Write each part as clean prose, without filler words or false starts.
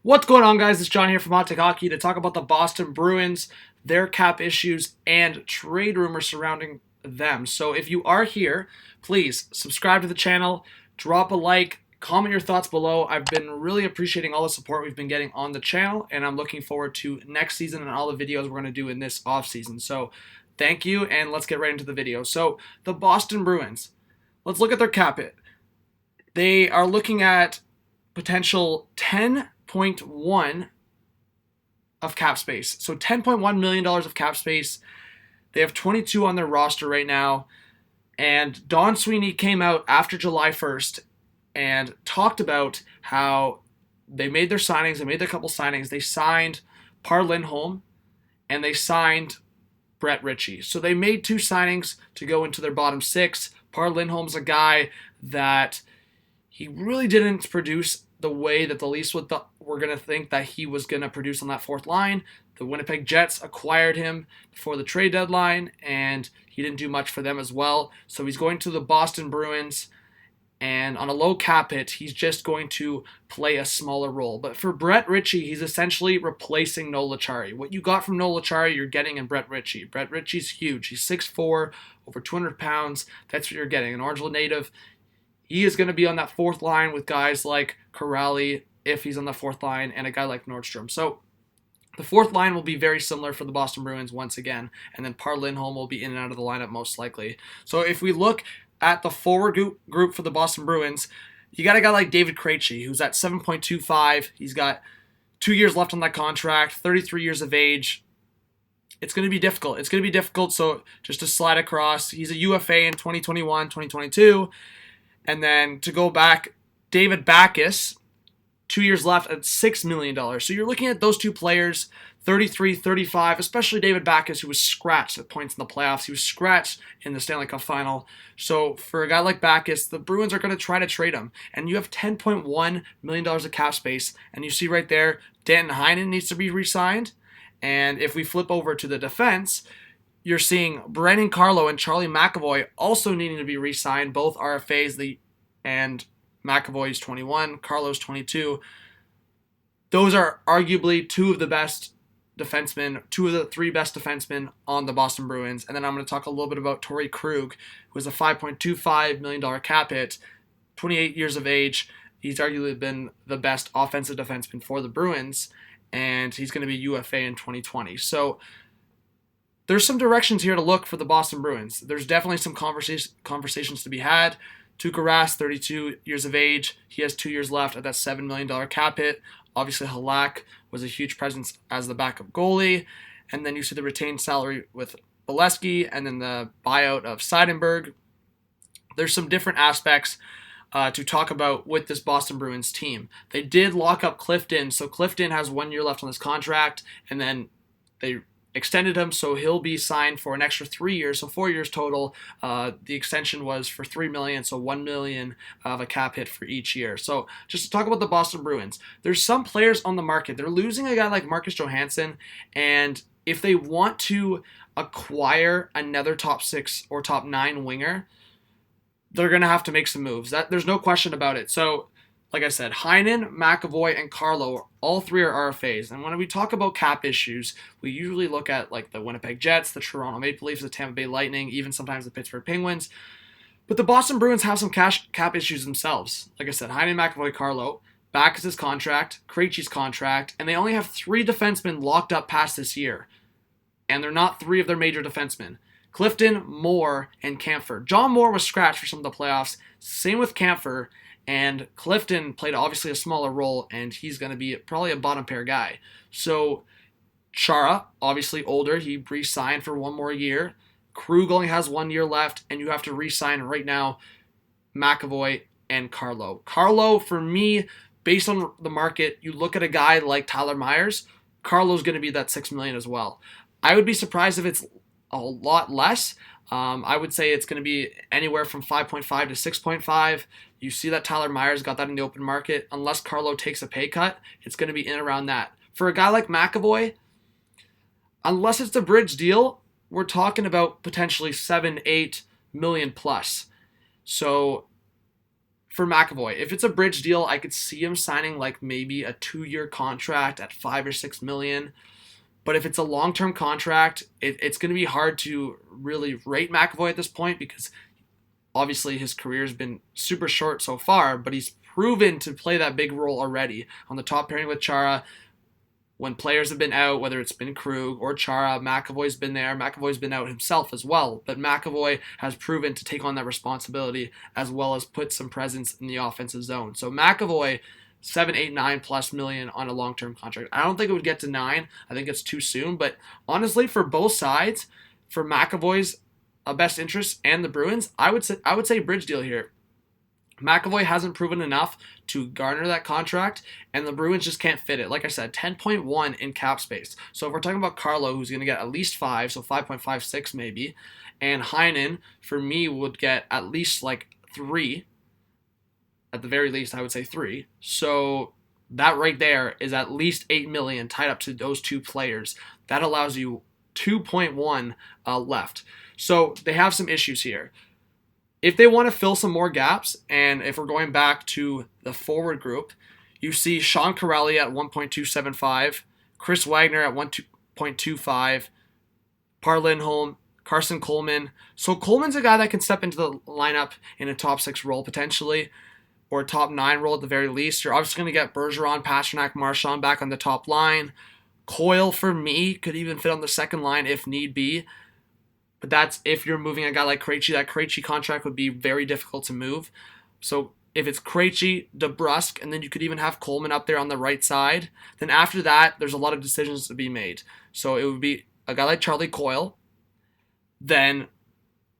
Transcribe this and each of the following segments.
What's going on, guys? It's John here from Hockey to talk about the Boston Bruins, their cap issues, and trade rumors surrounding them. So if you are here, please subscribe to the channel, drop a like, comment your thoughts below. I've been really appreciating all the support we've been getting on the channel, and I'm looking forward to next season and all the videos we're going to do in this offseason. So thank you, and let's get right into the video. So the Boston Bruins, let's look at their cap hit. They are looking at potential 10.1 of cap space. So $10.1 million of cap space. They have 22 on their roster right now. And Don Sweeney came out after July 1st and talked about how they made their signings. They made a couple signings. They signed Par Lindholm and they signed Brett Ritchie. So they made two signings to go into their bottom six. Par Lindholm's a guy that he really didn't produce the way that the Leafs were going to think that he was going to produce on that fourth line. The Winnipeg Jets acquired him before the trade deadline, and he didn't do much for them as well. So he's going to the Boston Bruins, and on a low cap hit, he's just going to play a smaller role. But for Brett Ritchie, he's essentially replacing Noel Acciari. What you got from Noel Acciari, you're getting in Brett Ritchie. Brett Ritchie's huge. He's 6'4", over 200 pounds. That's what you're getting. An Orangeville native. He is going to be on that fourth line with guys like Corrali, if he's on the fourth line, and a guy like Nordstrom. So the fourth line will be very similar for the Boston Bruins once again, and then Par Lindholm will be in and out of the lineup most likely. So if we look at the forward group for the Boston Bruins, you got a guy like David Krejci, who's at 7.25. He's got 2 years left on that contract, 33 years of age. It's going to be difficult. So just to slide across, he's a UFA in 2021, 2022. And then to go back, David Backes, 2 years left at $6 million. So you're looking at those two players, 33, 35, especially David Backes, who was scratched at points in the playoffs. He was scratched in the Stanley Cup final. So for a guy like Backes, the Bruins are going to try to trade him. And you have $10.1 million of cap space. And you see right there, Danton Heinen needs to be re-signed. And if we flip over to the defense, you're seeing Brandon Carlo and Charlie McAvoy also needing to be re-signed, both RFAs, and McAvoy's 21, Carlo's 22. Those are arguably two of the three best defensemen on the Boston Bruins. And then I'm going to talk a little bit about Torrey Krug, who has a $5.25 million cap hit, 28 years of age. He's arguably been the best offensive defenseman for the Bruins, and he's going to be UFA in 2020. So there's some directions here to look for the Boston Bruins. There's definitely some conversations to be had. Tuukka Rask, 32 years of age. He has 2 years left at that $7 million cap hit. Obviously, Halak was a huge presence as the backup goalie. And then you see the retained salary with Bolesky and then the buyout of Seidenberg. There's some different aspects to talk about with this Boston Bruins team. They did lock up Clifton. So Clifton has 1 year left on his contract, and then they extended him, so he'll be signed for an extra 3 years, so 4 years total. The extension was for $3 million, so $1 million of a cap hit for each year. So just to talk about the Boston Bruins, there's some players on the market. They're losing a guy like Marcus Johansson, and if they want to acquire another top 6 or top 9 winger, they're going to have to make some moves. There's no question about it. So like I said, Heinen, McAvoy, and Carlo, all three are RFAs. And when we talk about cap issues, we usually look at like the Winnipeg Jets, the Toronto Maple Leafs, the Tampa Bay Lightning, even sometimes the Pittsburgh Penguins. But the Boston Bruins have some cap issues themselves. Like I said, Heinen, McAvoy, Carlo, Backes' contract, Krejci's contract, and they only have 3 defensemen locked up past this year. And they're not 3 of their major defensemen. Clifton, Moore, and Kampfer. John Moore was scratched for some of the playoffs. Same with Kampfer. And Clifton played obviously a smaller role, and he's going to be probably a bottom pair guy. So Chara, obviously older, he re-signed for 1 more year. Krug only has 1 year left, and you have to re-sign right now McAvoy and Carlo. Carlo, for me, based on the market, you look at a guy like Tyler Myers, Carlo's going to be that $6 million as well. I would be surprised if it's a lot less. I would say it's going to be anywhere from 5.5 to 6.5. You see that Tyler Myers got that in the open market. Unless Carlo takes a pay cut, it's going to be in around that. For a guy like McAvoy, unless it's a bridge deal, we're talking about potentially 7-8 million plus. So for McAvoy. If it's a bridge deal, I could see him signing like maybe a 2-year contract at $5 or $6 million. But if it's a long-term contract, it's going to be hard to really rate McAvoy at this point because obviously his career has been super short so far, but he's proven to play that big role already on the top pairing with Chara. When players have been out, whether it's been Krug or Chara, McAvoy's been there. McAvoy's been out himself as well, but McAvoy has proven to take on that responsibility as well as put some presence in the offensive zone. So McAvoy, 7, 8, 9+ million on a long-term contract. I don't think it would get to 9. I think it's too soon, but honestly, for both sides, for McAvoy's best interest and the Bruins, I would say bridge deal here. McAvoy hasn't proven enough to garner that contract, and the Bruins just can't fit it. Like I said, 10.1 in cap space. So if we're talking about Carlo, who's going to get at least 5, so 5.56 maybe, and Heinen, for me, would get at least like 3. At the very least, I would say 3. So that right there is at least 8 million tied up to those two players. That allows you 2.1 left. So they have some issues here. If they want to fill some more gaps, and if we're going back to the forward group, you see Sean Corelli at 1.275, Chris Wagner at 1.25, Par Lindholm, Carson Coleman. So Coleman's a guy that can step into the lineup in a top 6 role potentially, or a top 9 role at the very least. You're obviously going to get Bergeron, Pastrnak, Marchand back on the top line. Coyle, for me, could even fit on the second line if need be. But that's if you're moving a guy like Krejci. That Krejci contract would be very difficult to move. So if it's Krejci, DeBrusk, and then you could even have Coleman up there on the right side, then after that, there's a lot of decisions to be made. So it would be a guy like Charlie Coyle. Then,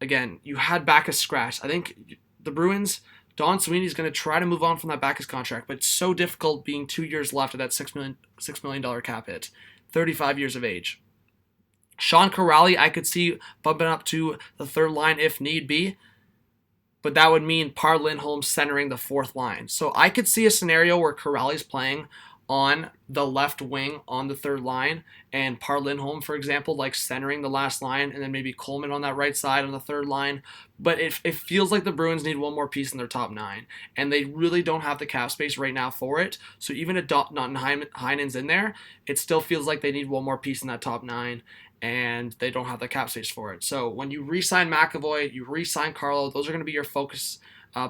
again, you had Backes scratched. I think the Bruins, Don Sweeney's going to try to move on from that Backes contract, but it's so difficult being 2 years left of that $6 million cap hit. 35 years of age. Sean Corelli, I could see bumping up to the third line if need be, but that would mean Par Lindholm centering the fourth line. So I could see a scenario where Corelli's playing on the left wing on the third line, and Par Lindholm, for example, like centering the last line, and then maybe Coleman on that right side on the third line. But it feels like the Bruins need one more piece in their top 9, and they really don't have the cap space right now for it. So even if Heinen's in there, it still feels like they need one more piece in that top 9, and they don't have the cap space for it. So when you re-sign McAvoy, you re-sign Carlo, those are going to be your focus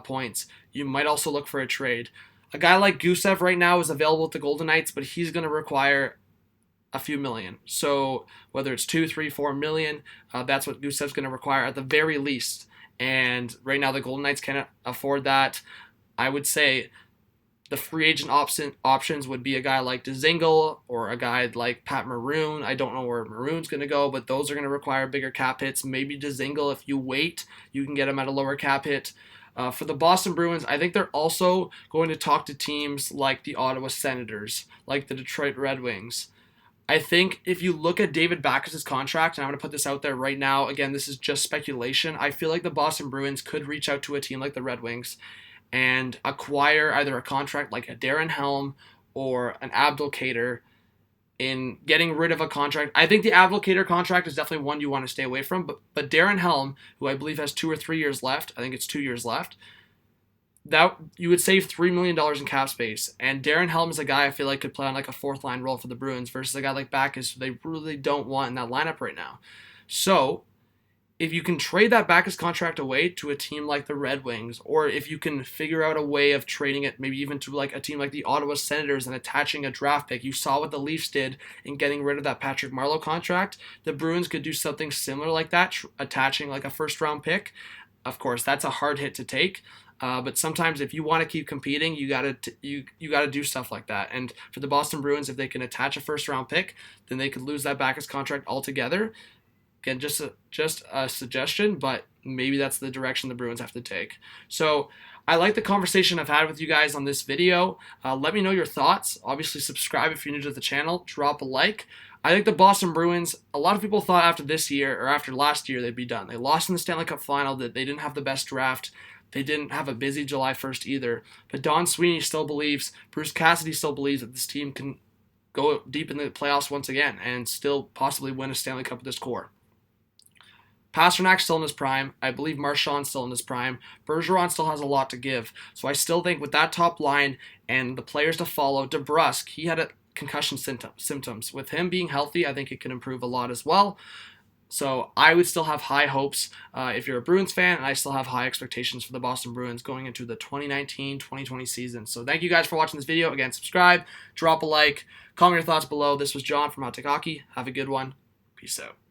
points. You might also look for a trade. A guy like Gusev right now is available at the Golden Knights, but he's going to require a few million. So whether it's 2, 3, 4 million, that's what Gusev's going to require at the very least. And right now the Golden Knights can't afford that. I would say the free agent options would be a guy like Dzingel or a guy like Pat Maroon. I don't know where Maroon's going to go, but those are going to require bigger cap hits. Maybe Dzingel, if you wait, you can get him at a lower cap hit. For the Boston Bruins, I think they're also going to talk to teams like the Ottawa Senators, like the Detroit Red Wings. I think if you look at David Backes' contract, and I'm going to put this out there right now, again, this is just speculation, I feel like the Boston Bruins could reach out to a team like the Red Wings and acquire either a contract like a Darren Helm or an Abdelkader in getting rid of a contract. I think the Abdelkader contract is definitely one you want to stay away from, but Darren Helm, who I believe has 2 or 3 years left, I think it's 2 years left, that you would save $3 million in cap space. And Darren Helm is a guy I feel like could play on like a fourth line role for the Bruins versus a guy like Backes who they really don't want in that lineup right now. So if you can trade that Backes contract away to a team like the Red Wings, or if you can figure out a way of trading it maybe even to like a team like the Ottawa Senators and attaching a draft pick, you saw what the Leafs did in getting rid of that Patrick Marleau contract, the Bruins could do something similar like that, attaching like a first round pick. Of course, that's a hard hit to take. But sometimes if you want to keep competing, you gotta do stuff like that. And for the Boston Bruins, if they can attach a first round pick, then they could lose that Backes contract altogether. Again, just a suggestion, but maybe that's the direction the Bruins have to take. So I like the conversation I've had with you guys on this video. Let me know your thoughts. Obviously, subscribe if you're new to the channel. Drop a like. I think the Boston Bruins, a lot of people thought after this year or after last year they'd be done. They lost in the Stanley Cup final, that they didn't have the best draft. They didn't have a busy July 1st either. But Don Sweeney still believes, Bruce Cassidy still believes that this team can go deep in the playoffs once again and still possibly win a Stanley Cup with this core. Pasternak's still in his prime. I believe Marchand's still in his prime. Bergeron still has a lot to give. So I still think with that top line and the players to follow, DeBrusk, he had a concussion symptoms. With him being healthy, I think it can improve a lot as well. So I would still have high hopes if you're a Bruins fan, and I still have high expectations for the Boston Bruins going into the 2019-2020 season. So thank you guys for watching this video. Again, subscribe, drop a like, comment your thoughts below. This was John from Hot Take Hockey. Have a good one. Peace out.